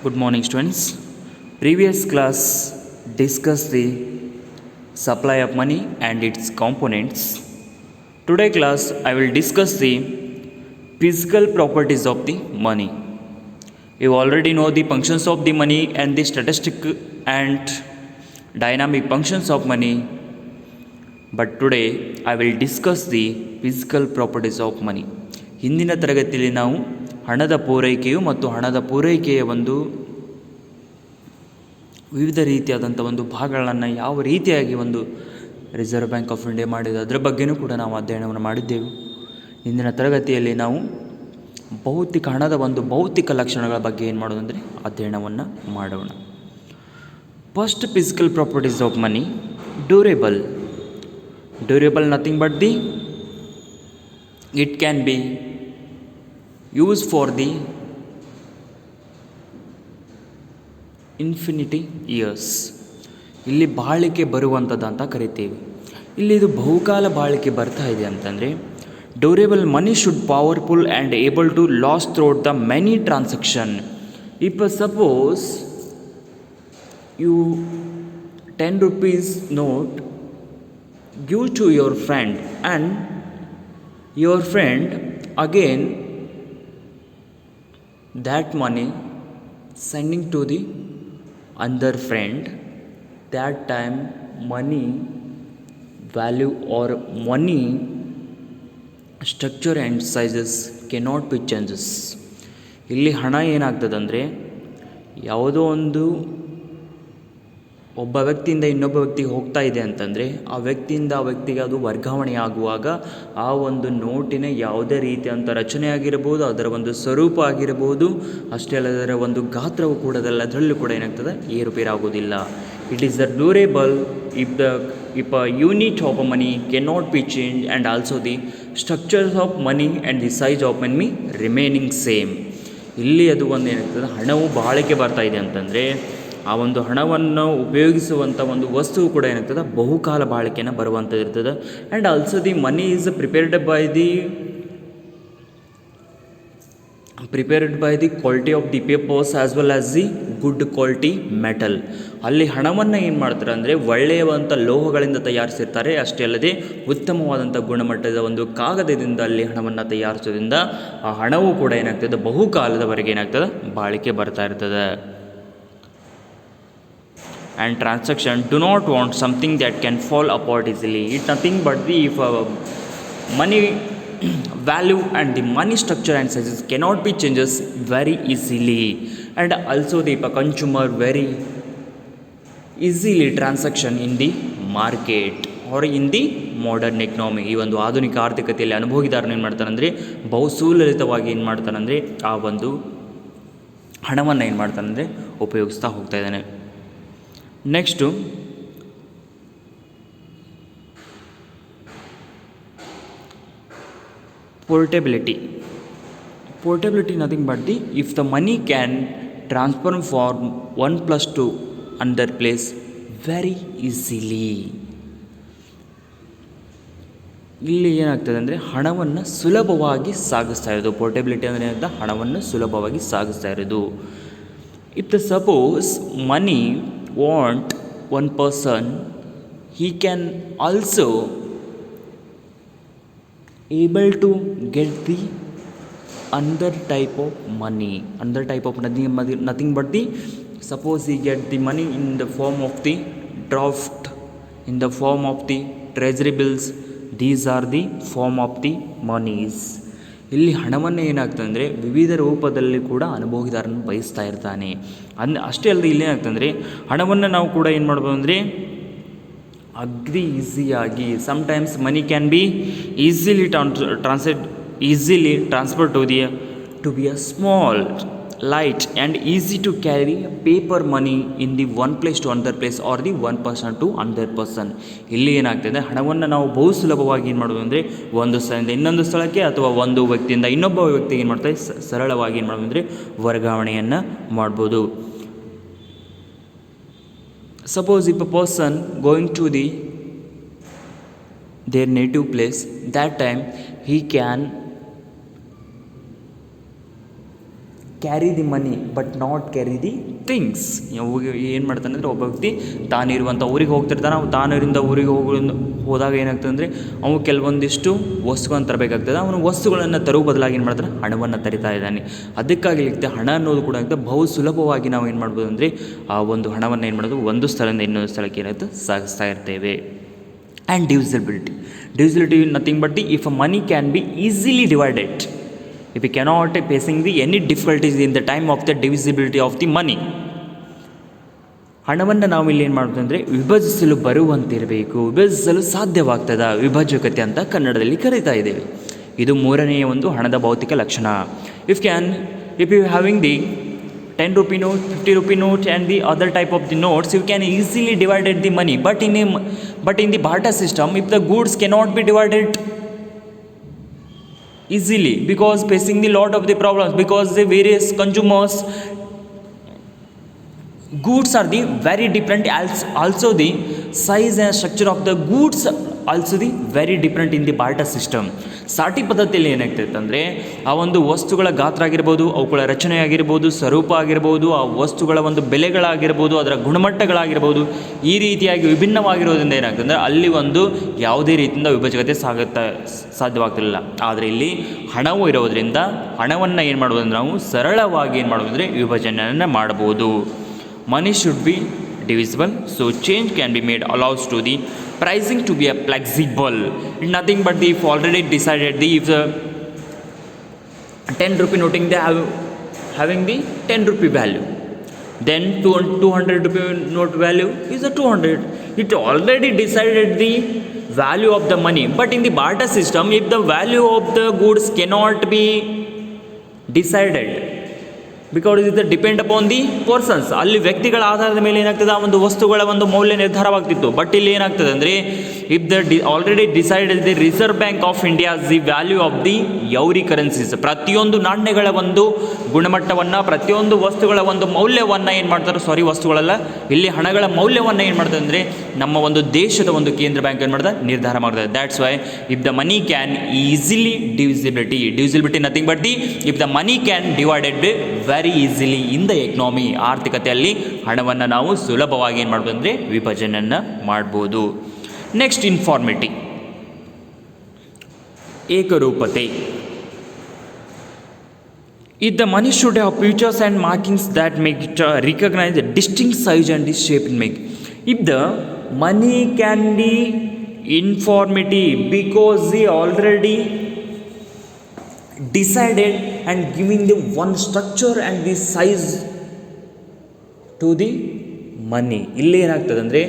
Good morning, students. Previous class discussed the supply of money and its components. Today class I will discuss the physical properties of the money. You already know the functions of the money and the statistic and dynamic functions of money. But today I will discuss the physical properties of money. ಹಿಂದಿನ ತರಗತಿಯಲ್ಲಿ ನಾವು ಹಣದ ಪೂರೈಕೆಯು ಮತ್ತು ಹಣದ ಪೂರೈಕೆಯ ಒಂದು ವಿವಿಧ ರೀತಿಯಾದಂಥ ಒಂದು ಭಾಗಗಳನ್ನು ಯಾವ ರೀತಿಯಾಗಿ ಒಂದು ರಿಸರ್ವ್ ಬ್ಯಾಂಕ್ ಆಫ್ ಇಂಡಿಯಾ ಮಾಡಿದೆ ಅದರ ಬಗ್ಗೆಯೂ ಕೂಡ ನಾವು ಅಧ್ಯಯನವನ್ನು ಮಾಡಿದ್ದೆವು. ಇಂದಿನ ತರಗತಿಯಲ್ಲಿ ನಾವು ಹಣದ ಒಂದು ಭೌತಿಕ ಲಕ್ಷಣಗಳ ಬಗ್ಗೆ ಏನು ಮಾಡೋದಂದರೆ ಅಧ್ಯಯನವನ್ನು ಮಾಡೋಣ. First physical properties of money. Durable nothing but it can be use for the infinity years. ಇಲ್ಲಿ ಬಾಳಿಕೆ ಬರುವಂಥದ್ದು ಅಂತ ಕರಿತೀವಿ. ಇಲ್ಲಿ ಇದು ಬಹುಕಾಲ ಬಾಳಿಕೆ ಬರ್ತಾ ಇದೆ ಅಂತಂದರೆ durable money should powerful and able to last throughout the many transaction. If suppose you 10 rupees note give to your friend and your friend again that money sending to the another friend, that time money value or money structure and sizes cannot be changes. ಇಲ್ಲಿ ಹಣ ಏನಾಗ್ತದಂದರೆ ಯಾವುದೋ ಒಂದು ಒಬ್ಬ ವ್ಯಕ್ತಿಯಿಂದ ಇನ್ನೊಬ್ಬ ವ್ಯಕ್ತಿಗೆ ಹೋಗ್ತಾ ಇದೆ ಅಂತಂದರೆ ಆ ವ್ಯಕ್ತಿಯಿಂದ ಆ ವ್ಯಕ್ತಿಗೆ ಅದು ವರ್ಗಾವಣೆ ಆಗುವಾಗ ಆ ಒಂದು ನೋಟಿನ ಯಾವುದೇ ರೀತಿಯಂಥ ರಚನೆ ಆಗಿರಬಹುದು, ಅದರ ಒಂದು ಸ್ವರೂಪ ಆಗಿರಬಹುದು, ಅಷ್ಟೇ ಅಲ್ಲ ಅದರ ಒಂದು ಗಾತ್ರವು ಕೂಡ ಅದರಲ್ಲೂ ಕೂಡ ಏನಾಗ್ತದೆ ಏರುಪೇರಾಗೋದಿಲ್ಲ. It is the durable if a unit of a money cannot be change and also the structures of money and the size of money remaining same. ಇಲ್ಲಿ ಅದು ಒಂದು ಏನಾಗ್ತದೆ ಹಣವು ಬಾಳಿಕೆ ಬರ್ತಾ ಇದೆ ಅಂತಂದರೆ ಆ ಒಂದು ಹಣವನ್ನು ಉಪಯೋಗಿಸುವಂಥ ಒಂದು ವಸ್ತುವು ಕೂಡ ಏನಾಗ್ತದೆ ಬಹುಕಾಲ ಬಾಳಿಕೆಯನ್ನು ಬರುವಂಥದ್ದು ಇರ್ತದೆ. And also the money is prepared by the quality of the papers as well as the good quality metal. ಅಲ್ಲಿ ಹಣವನ್ನು ಏನು ಮಾಡ್ತಾರೆ ಅಂದರೆ ಒಳ್ಳೆಯವಂಥ ಲೋಹಗಳಿಂದ ತಯಾರಿಸಿರ್ತಾರೆ. ಅಷ್ಟೇ ಅಲ್ಲದೆ ಉತ್ತಮವಾದಂಥ ಗುಣಮಟ್ಟದ ಒಂದು ಕಾಗದದಿಂದ ಅಲ್ಲಿ ಹಣವನ್ನು ತಯಾರಿಸೋದ್ರಿಂದ ಆ ಹಣವು ಕೂಡ ಏನಾಗ್ತದೆ ಬಹುಕಾಲದವರೆಗೆ ಏನಾಗ್ತದೆ ಬಾಳಿಕೆ ಬರ್ತಾ ಇರ್ತದೆ. And transaction do not want something that can fall apart easily. It's nothing but the if money value and the money structure and sizes cannot be changes very easily. And also the consumer very easily transaction in the market or in the modern economy. ಈ ಒಂದು ಆಧುನಿಕ ಆರ್ಥಿಕತೆಯಲ್ಲಿ ಅನುಭೋಗಿದಾರನು ಏನು ಮಾಡ್ತಾನಂದರೆ ಬಹು ಸುಲಲಿತವಾಗಿ ಏನು ಮಾಡ್ತಾನಂದರೆ ಆ ಒಂದು ಹಣವನ್ನು ಏನು ಮಾಡ್ತಾನಂದರೆ ಉಪಯೋಗಿಸ್ತಾ ಹೋಗ್ತಾ ಇದ್ದಾನೆ. Next portability nothing but if the money can transfer from 1+2 another place very easily. ಇಲ್ಲಿ ಏನಾಗ್ತದೆ ಅಂದರೆ ಹಣವನ್ನು ಸುಲಭವಾಗಿ ಸಾಗಿಸ್ತಾ ಇರೋದು. ಪೋರ್ಟೆಬಿಲಿಟಿ ಅಂದರೆ ಅಂತ ಹಣವನ್ನು ಸುಲಭವಾಗಿ ಸಾಗಿಸ್ತಾ ಇರೋದು. If the suppose money want one person, he can also able to get the another type of money. Nothing but the suppose he get the money in the form of the draft, in the form of the treasury bills. These are the form of the monies. ಇಲ್ಲಿ ಹಣವನ್ನು ಏನಾಗ್ತದೆ ಅಂದರೆ ವಿವಿಧ ರೂಪದಲ್ಲಿ ಕೂಡ ಅನುಭೋಗಿದಾರನ್ನು ಬಯಸ್ತಾ ಇರ್ತಾನೆ. ಅಷ್ಟೇ ಅಲ್ಲದೆ ಇಲ್ಲಿ ಏನಾಗ್ತಂದರೆ ಹಣವನ್ನು ನಾವು ಕೂಡ ಏನು ಮಾಡ್ಬೋದು ಅಂದರೆ ಅಗ್ರಿ ಈಸಿಯಾಗಿ sometimes money can be easily transfer to be a small light and easy to carry paper money in the one place to another place or the one person to another person. ಇಲ್ಲಿ ಏನಾಗ್ತದೆ ಹಣವನ್ನು ನಾವು ಬಹು ಸುಲಭವಾಗಿ ಏನು ಮಾಡೋದು ಅಂದರೆ ಒಂದು ಸ್ಥಳದಿಂದ ಇನ್ನೊಂದು ಸ್ಥಳಕ್ಕೆ ಅಥವಾ ಒಂದು ವ್ಯಕ್ತಿಯಿಂದ ಇನ್ನೊಬ್ಬ ವ್ಯಕ್ತಿಗೆ ಏನು ಮಾಡ್ತಾರೆ ಸರಳವಾಗಿ ಏನು ಮಾಡೋದು ಅಂದರೆ ವರ್ಗಾವಣೆಯನ್ನು ಮಾಡ್ಬೋದು. Suppose if a person going to their native place, that time he can carry the money but not carry the things. ಏನು ಮಾಡ್ತಾನೆ ಅಂದರೆ ಒಬ್ಬ ವ್ಯಕ್ತಿ ತಾನಿರುವಂಥ ಊರಿಗೆ ಹೋಗ್ತಿರ್ತಾನೆ. ಅವನು ತಾನಿರಿಂದ ಊರಿಗೆ ಹೋದಾಗ ಏನಾಗ್ತದೆ ಅಂದರೆ ಅವನು ಕೆಲವೊಂದಿಷ್ಟು ವಸ್ತುಗಳನ್ನು ತರಬೇಕಾಗ್ತದೆ. ಅವನು ವಸ್ತುಗಳನ್ನು ತರುವ ಬದಲಾಗಿ ಏನು ಮಾಡ್ತಾನೆ, ಹಣವನ್ನು ತರಿತಾ ಇದ್ದಾನೆ. ಅದಕ್ಕಾಗಿ ಹಣ ಅನ್ನೋದು ಕೂಡ ಬಹು ಸುಲಭವಾಗಿ ನಾವು ಏನು ಮಾಡ್ಬೋದು ಅಂದರೆ ಆ ಒಂದು ಹಣವನ್ನು ಏನು ಮಾಡೋದು, ಒಂದು ಸ್ಥಳದಿಂದ ಇನ್ನೊಂದು ಸ್ಥಳಕ್ಕೆ ಏನಾಗುತ್ತೆ ಸಾಗಿಸ್ತಾ ಇರ್ತೇವೆ. And divisibility nothing but if money can be easily divided, if you cannot facing any difficulties in the time of the divisibility of the money. ಹಣವನ್ನು ನಾವು ಇಲ್ಲಿ ಏನು ಮಾಡ್ಬೋದು ಅಂದರೆ ವಿಭಜಿಸಲು ಬರುವಂತಿರಬೇಕು, ವಿಭಜಿಸಲು ಸಾಧ್ಯವಾಗ್ತದ, ವಿಭಜಕತೆ ಅಂತ ಕನ್ನಡದಲ್ಲಿ ಕರೀತಾ ಇದ್ದೇವೆ. ಇದು ಮೂರನೆಯ ಒಂದು ಹಣದ ಭೌತಿಕ ಲಕ್ಷಣ. If you having the 10 rupee note, 50 rupee note and the other type of the notes, you can easily divided the money. But in the barter system, if the goods cannot be divided easily, because facing the lot of the problems, because the various consumers goods are the very different, also the size and structure of the goods also the very different in the barter system. ಸಾಟಿ ಪದ್ಧತಿಯಲ್ಲಿ ಏನಾಗ್ತೈತೆ ಅಂದರೆ ಆ ಒಂದು ವಸ್ತುಗಳ ಗಾತ್ರ ಆಗಿರ್ಬೋದು, ಅವುಗಳ ರಚನೆ ಆಗಿರ್ಬೋದು, ಸ್ವರೂಪ ಆಗಿರ್ಬೋದು, ಆ ವಸ್ತುಗಳ ಒಂದು ಬೆಲೆಗಳಾಗಿರ್ಬೋದು, ಅದರ ಗುಣಮಟ್ಟಗಳಾಗಿರ್ಬೋದು, ಈ ರೀತಿಯಾಗಿ ವಿಭಿನ್ನವಾಗಿರೋದ್ರಿಂದ ಏನಾಗ್ತದೆ ಅಂದರೆ ಅಲ್ಲಿ ಒಂದು ಯಾವುದೇ ರೀತಿಯಿಂದ ವಿಭಜಕತೆ ಸಾಧ್ಯವಾಗ್ತಿರಲಿಲ್ಲ. ಆದರೆ ಇಲ್ಲಿ ಹಣವು ಇರೋದರಿಂದ ಹಣವನ್ನು ಏನು ಮಾಡ್ಬೋದು ಅಂದರೆ ನಾವು ಸರಳವಾಗಿ ಏನು ಮಾಡ್ಬೋದು ಅಂದರೆ ವಿಭಜನೆಯನ್ನು ಮಾಡ್ಬೋದು. Money should be divisible, so change can be made allows to the pricing to be a flexible. Nothing but the if already decided the if the 10 rupee noting they having the 10 rupee value, then 200 rupee note value is a 200. It already decided the value of the money. But in the barter system, if the value of the goods cannot be decided, because ಇದು depend upon the persons, ಅಲ್ಲಿ ವ್ಯಕ್ತಿಗಳ ಆಧಾರದ ಮೇಲೆ ಏನಾಗ್ತದೆ ಆ ಒಂದು ವಸ್ತುಗಳ ಒಂದು ಮೌಲ್ಯ ನಿರ್ಧಾರವಾಗ್ತಿತ್ತು. ಬಟ್ ಇಲ್ಲಿ ಏನಾಗ್ತದೆ ಅಂದರೆ if already decided the reserve bank of India the value of the every currencies, ಪ್ರತಿಯೊಂದು ನಾಣ್ಯಗಳ ಒಂದು ಗುಣಮಟ್ಟವನ್ನು, ಪ್ರತಿಯೊಂದು ವಸ್ತುಗಳ ಒಂದು ಮೌಲ್ಯವನ್ನು ಏನು ಮಾಡ್ತಾರೆ, ವಸ್ತುಗಳಲ್ಲ, ಇಲ್ಲಿ ಹಣಗಳ ಮೌಲ್ಯವನ್ನು ಏನು ಮಾಡ್ತಾರೆ ಅಂದರೆ ನಮ್ಮ ಒಂದು ದೇಶದ ಒಂದು ಕೇಂದ್ರ ಬ್ಯಾಂಕ್ ಏನು ಮಾಡ್ತಾರೆ, ನಿರ್ಧಾರ ಮಾಡ್ತಾರೆ. That's why if the money can easily divisibility nothing but the if the money can divided very easily in the economy, ಆರ್ಥಿಕತೆಯಲ್ಲಿ ಹಣವನ್ನು ನಾವು ಸುಲಭವಾಗಿ ಏನು ಮಾಡ್ಬೋದು ಅಂದರೆ ವಿಭಜನೆಯನ್ನು ಮಾಡ್ಬೋದು. Next ಇನ್ಫಾರ್ಮಿಟಿ, ಏಕರೂಪತೆ. If the money should have features and markings that make it recognize the distinct size and the shape it make. If the money can be informity because they already decided and giving the one structure and the size to the money. ಇಲ್ಲಿ ಏನಾಗ್ತದೆ ಅಂದರೆ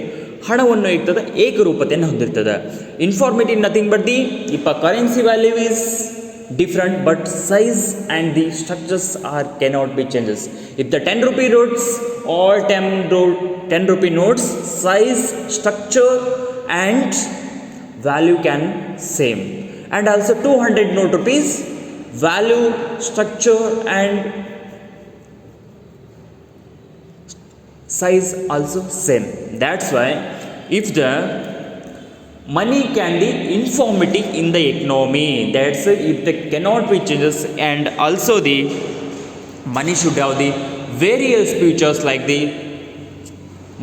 ಹಣವನ್ನು ಇರ್ತದೆ ಏಕರೂಪತೆಯನ್ನು ಹೊಂದಿರ್ತದೆ. Uniformity nothing but the if a currency value is different but size and the structures are cannot be changes. If the 10 rupee notes or 10 rupee notes, size, structure and value can same, and also 200 note rupees value, structure and size also same. That's why if the money can be informity in the economy, that's if they cannot be changes, and also the money should have the various features like the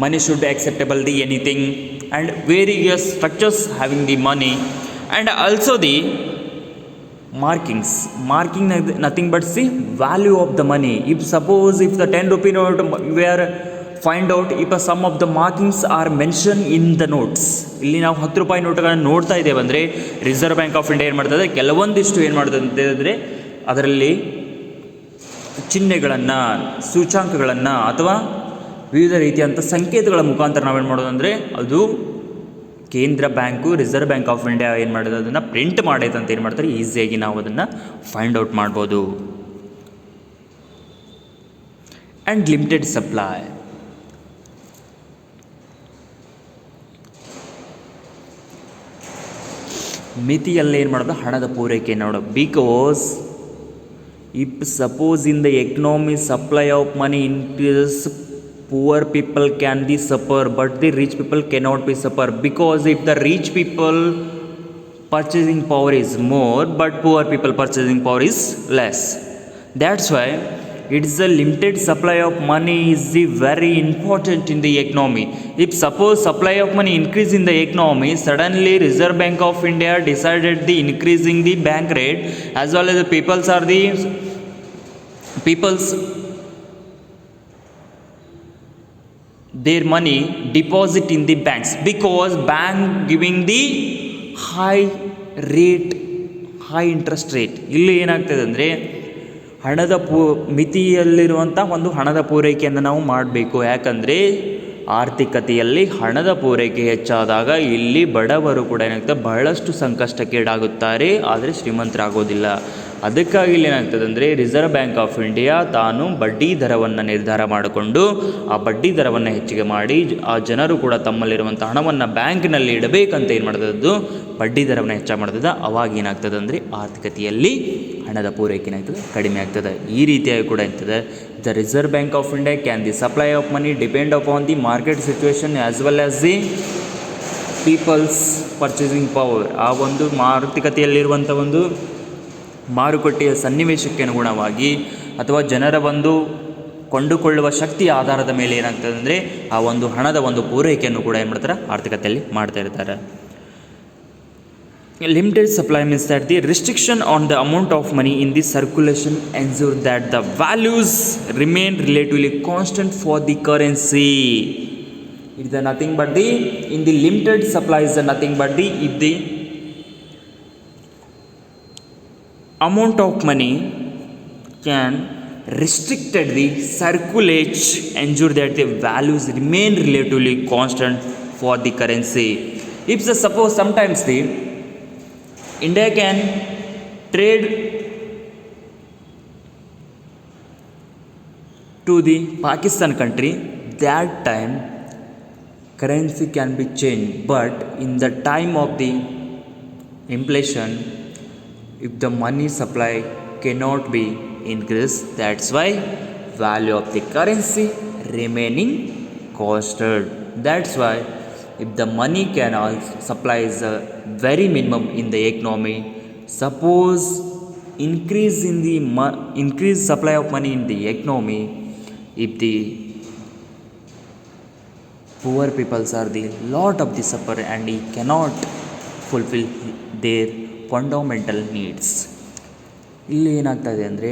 money should be acceptable the anything and various structures having the money, and also the marking nothing but the value of the money. If suppose if the 10 rupee note where find out if some of the markings are mentioned in the notes. ಇಲ್ಲಿ ನಾವು 10 ರೂಪಾಯಿ ನೋಟುಗಳನ್ನು ನೋಡ್ತಾ ಇದ್ದೇವೆ ಅಂದರೆ reserve bank of India ಏನು ಮಾಡ್ತದೆ, ಕೆಲವೊಂದಿಷ್ಟು ಏನು ಮಾಡ್ತದೆ ಅಂತಂದರೆ ಅದರಲ್ಲಿ ಚಿಹ್ನೆಗಳನ್ನು, ಸೂಚಾಂಕಗಳನ್ನು ಅಥವಾ ವಿವಿಧ ರೀತಿಯಂಥ ಸಂಕೇತಗಳ ಮುಖಾಂತರ ನಾವೇನು ಮಾಡೋದು ಅಂದರೆ ಅದು ಕೇಂದ್ರ bank, reserve bank of India ಏನು ಮಾಡೋದು ಅದನ್ನು ಪ್ರಿಂಟ್ ಮಾಡೈತೆ ಅಂತ ಏನು ಮಾಡ್ತಾರೆ, ಈಸಿಯಾಗಿ ನಾವು ಅದನ್ನು ಫೈಂಡ್ ಔಟ್ ಮಾಡ್ಬೋದು. And limited supply. ಮಿತಿಯಲ್ಲೇ ಏನು ಮಾಡೋದು, ಹಣದ ಪೂರೈಕೆ ನೋಡೋ. Because if suppose in the economy supply of money increases, poor people can be suffer but the rich people cannot be suffer. Because if the rich people purchasing power is more but poor people purchasing power is less. That's why It's a limited supply of money is the very important in the economy. If suppose supply of money increase in the economy, suddenly Reserve Bank of India decided the increasing the bank rate, as well as the people's their money deposit in the banks, because bank giving the high rate, high interest rate. ಇಲ್ಲಿ ಏನಾಗ್ತದೆ ಅಂದರೆ ಹಣದ ಮಿತಿಯಲ್ಲಿರುವಂಥ ಒಂದು ಹಣದ ಪೂರೈಕೆಯನ್ನು ನಾವು ಮಾಡಬೇಕು. ಯಾಕಂದರೆ ಆರ್ಥಿಕತೆಯಲ್ಲಿ ಹಣದ ಪೂರೈಕೆ ಹೆಚ್ಚಾದಾಗ ಇಲ್ಲಿ ಬಡವರು ಕೂಡ ಏನಾಗ್ತದೆ ಬಹಳಷ್ಟು ಸಂಕಷ್ಟಕ್ಕೀಡಾಗುತ್ತಾರೆ, ಆದರೆ ಶ್ರೀಮಂತರಾಗೋದಿಲ್ಲ. ಅದಕ್ಕಾಗಿ ಇಲ್ಲಿ ಏನಾಗ್ತದೆ ಅಂದರೆ ರಿಸರ್ವ್ ಬ್ಯಾಂಕ್ ಆಫ್ ಇಂಡಿಯಾ ತಾನು ಬಡ್ಡಿ ದರವನ್ನು ನಿರ್ಧಾರ ಮಾಡಿಕೊಂಡು ಆ ಬಡ್ಡಿ ದರವನ್ನು ಹೆಚ್ಚಿಗೆ ಮಾಡಿ ಆ ಜನರು ಕೂಡ ತಮ್ಮಲ್ಲಿರುವಂಥ ಹಣವನ್ನು ಬ್ಯಾಂಕ್ನಲ್ಲಿ ಇಡಬೇಕಂತ ಏನು ಮಾಡ್ತದ್ದು, ಬಡ್ಡಿ ದರವನ್ನು ಹೆಚ್ಚಾಗಿ ಮಾಡ್ತದೆ. ಅವಾಗ ಏನಾಗ್ತದೆ ಅಂದರೆ ಆರ್ಥಿಕತೆಯಲ್ಲಿ ಹಣದ ಪೂರೈಕೆ ಏನಾಗ್ತದೆ ಕಡಿಮೆ ಆಗ್ತದೆ. ಈ ರೀತಿಯಾಗಿ ಕೂಡ ಇರ್ತದೆ. The reserve bank of India can the supply of money depend upon the market situation as well as the people's purchasing power. ಆ ಒಂದು ಆರ್ಥಿಕತೆಯಲ್ಲಿರುವಂಥ ಒಂದು ಮಾರುಕಟ್ಟೆಯ ಸನ್ನಿವೇಶಕ್ಕೆ ಅನುಗುಣವಾಗಿ ಅಥವಾ ಜನರ ಒಂದು ಕೊಂಡುಕೊಳ್ಳುವ ಶಕ್ತಿಯ ಆಧಾರದ ಮೇಲೆ ಏನಾಗ್ತದೆ ಅಂದರೆ ಆ ಒಂದು ಹಣದ ಒಂದು ಪೂರೈಕೆಯನ್ನು ಕೂಡ ಏನು ಮಾಡ್ತಾರೆ ಆರ್ಥಿಕತೆಯಲ್ಲಿ ಮಾಡ್ತಾ ಇರ್ತಾರೆ. Limited supply means that the restriction on the amount of money in the circulation ensure that the values remain relatively constant for the currency. It the nothing but the in the limited supply is the nothing but the if the amount of money can restricted the circulate ensure that the values remain relatively constant for the currency. If the suppose sometimes the India can trade to the Pakistan country, that time currency can be changed, but in the time of the inflation, if the money supply cannot be increased, that's why value of the currency remaining constant. That's why if the money can also supply is a very minimum in the economy, suppose increase in the increase supply of money in the economy, if the poor peoples are the lot of the suffer and he cannot fulfill their fundamental needs. ಇಲ್ಲಿ ಏನಾಗ್ತಾಯಿದೆ ಅಂದರೆ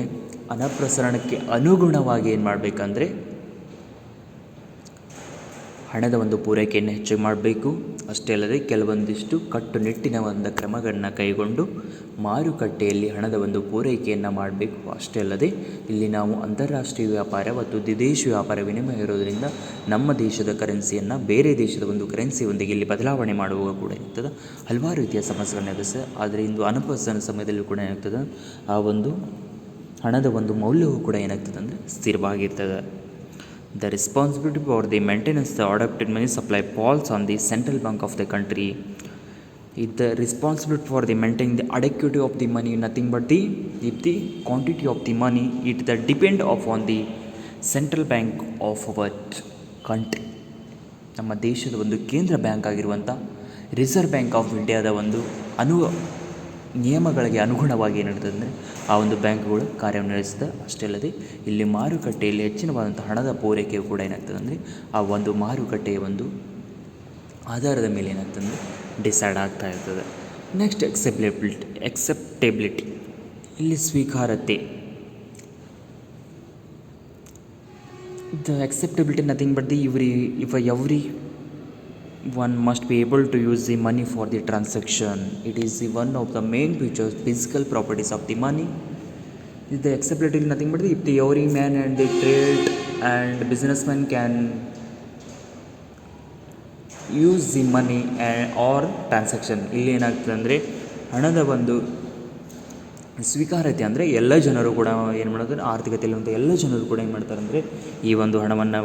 ಅನಪ್ರಸರಣಕ್ಕೆ ಅನುಗುಣವಾಗಿ ಏನು ಮಾಡಬೇಕಂದ್ರೆ ಹಣದ ಒಂದು ಪೂರೈಕೆಯನ್ನು ಹೆಚ್ಚು ಮಾಡಬೇಕು. ಅಷ್ಟೇ ಅಲ್ಲದೆ ಕೆಲವೊಂದಿಷ್ಟು ಕಟ್ಟುನಿಟ್ಟಿನ ಒಂದು ಕ್ರಮಗಳನ್ನು ಕೈಗೊಂಡು ಮಾರುಕಟ್ಟೆಯಲ್ಲಿ ಹಣದ ಒಂದು ಪೂರೈಕೆಯನ್ನು ಮಾಡಬೇಕು. ಅಷ್ಟೇ ಅಲ್ಲದೆ ಇಲ್ಲಿ ನಾವು ಅಂತಾರಾಷ್ಟ್ರೀಯ ವ್ಯಾಪಾರ ಮತ್ತು ವಿದೇಶಿ ವ್ಯಾಪಾರ ವಿನಿಮಯ ಇರೋದರಿಂದ ನಮ್ಮ ದೇಶದ ಕರೆನ್ಸಿಯನ್ನು ಬೇರೆ ದೇಶದ ಒಂದು ಕರೆನ್ಸಿಯೊಂದಿಗೆ ಇಲ್ಲಿ ಬದಲಾವಣೆ ಮಾಡುವಾಗ ಕೂಡ ಇರ್ತದೆ ಹಲವಾರು ರೀತಿಯ ಸಮಸ್ಯೆಗಳನ್ನ ಎದುರಿಸ. ಆದರೆ ಇಂದು ಅನುಪಸ್ಥಾನ ಸಮಯದಲ್ಲಿ ಕೂಡ ಏನಾಗ್ತದೆ ಆ ಒಂದು ಹಣದ ಒಂದು ಮೌಲ್ಯವು ಕೂಡ ಏನಾಗ್ತದೆ ಅಂದರೆ ಸ್ಥಿರವಾಗಿರ್ತದೆ. The responsibility for the maintenance the adopted money supply falls on the central bank of the country. If the responsibility for the maintaining the adequacy of the money nothing but the if the quantity of the money it that depend upon the central bank of our country. ನಮ್ಮ ದೇಶದ ಒಂದು ಕೇಂದ್ರ bank ಆಗಿರುವಂಥ reserve bank of ಇಂಡಿಯಾದ ಒಂದು ನಿಯಮಗಳಿಗೆ ಅನುಗುಣವಾಗಿ ಏನಿರ್ತದೆ ಅಂದರೆ ಆ ಒಂದು ಬ್ಯಾಂಕ್ಗಳು ಕಾರ್ಯನಿರ್ವಹಿಸ್ತದೆ. ಅಷ್ಟೇ ಅಲ್ಲದೆ ಇಲ್ಲಿ ಮಾರುಕಟ್ಟೆಯಲ್ಲಿ ಹೆಚ್ಚಿನವಾದಂಥ ಹಣದ ಪೂರೈಕೆಯು ಕೂಡ ಏನಾಗ್ತದೆ ಅಂದರೆ ಆ ಒಂದು ಮಾರುಕಟ್ಟೆಯ ಒಂದು ಆಧಾರದ ಮೇಲೆ ಏನಾಗ್ತದೆ ಅಂದರೆ ಡಿಸೈಡ್ ಆಗ್ತಾ ಇರ್ತದೆ. ನೆಕ್ಸ್ಟ್ ಎಕ್ಸೆಪ್ಟೆಬಿಲಿಟಿ ಇಲ್ಲಿ ಸ್ವೀಕಾರತೆ. The acceptability nothing but the every one must be able to use the money for the transaction. It is the one of the main features physical properties of the money. The acceptability is nothing but if the every man and the trade and businessman can use the money or transaction. ಇಲ್ಲಿ ಏನಾಗ್ತದೆ ಅಂದರೆ ಹಣದ ಒಂದು ಸ್ವೀಕಾರತೆ ಅಂದರೆ ಎಲ್ಲ ಜನರು ಕೂಡ ಏನು ಮಾಡೋದು ಆರ್ಥಿಕತೆಯಲ್ಲಿರುವಂಥ ಎಲ್ಲ ಜನರು ಕೂಡ ಏನು ಮಾಡ್ತಾರೆ ಅಂದರೆ ಈ ಒಂದು ಹಣವನ್ನು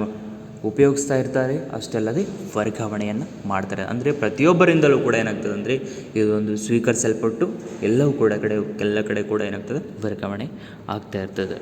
ಉಪಯೋಗಿಸ್ತಾ ಇರ್ತಾರೆ. ಅಷ್ಟೇ ಅಲ್ಲದೆ ವರ್ಗಾವಣೆಯನ್ನು ಮಾಡ್ತಾರೆ. ಅಂದರೆ ಪ್ರತಿಯೊಬ್ಬರಿಂದಲೂ ಕೂಡ ಏನಾಗ್ತದೆ ಅಂದರೆ ಇದೊಂದು ಸ್ವೀಕರಿಸಲ್ಪಟ್ಟು ಎಲ್ಲ ಕಡೆ ಕೂಡ ಏನಾಗ್ತದೆ ವರ್ಗಾವಣೆ ಆಗ್ತಾ ಇರ್ತದೆ.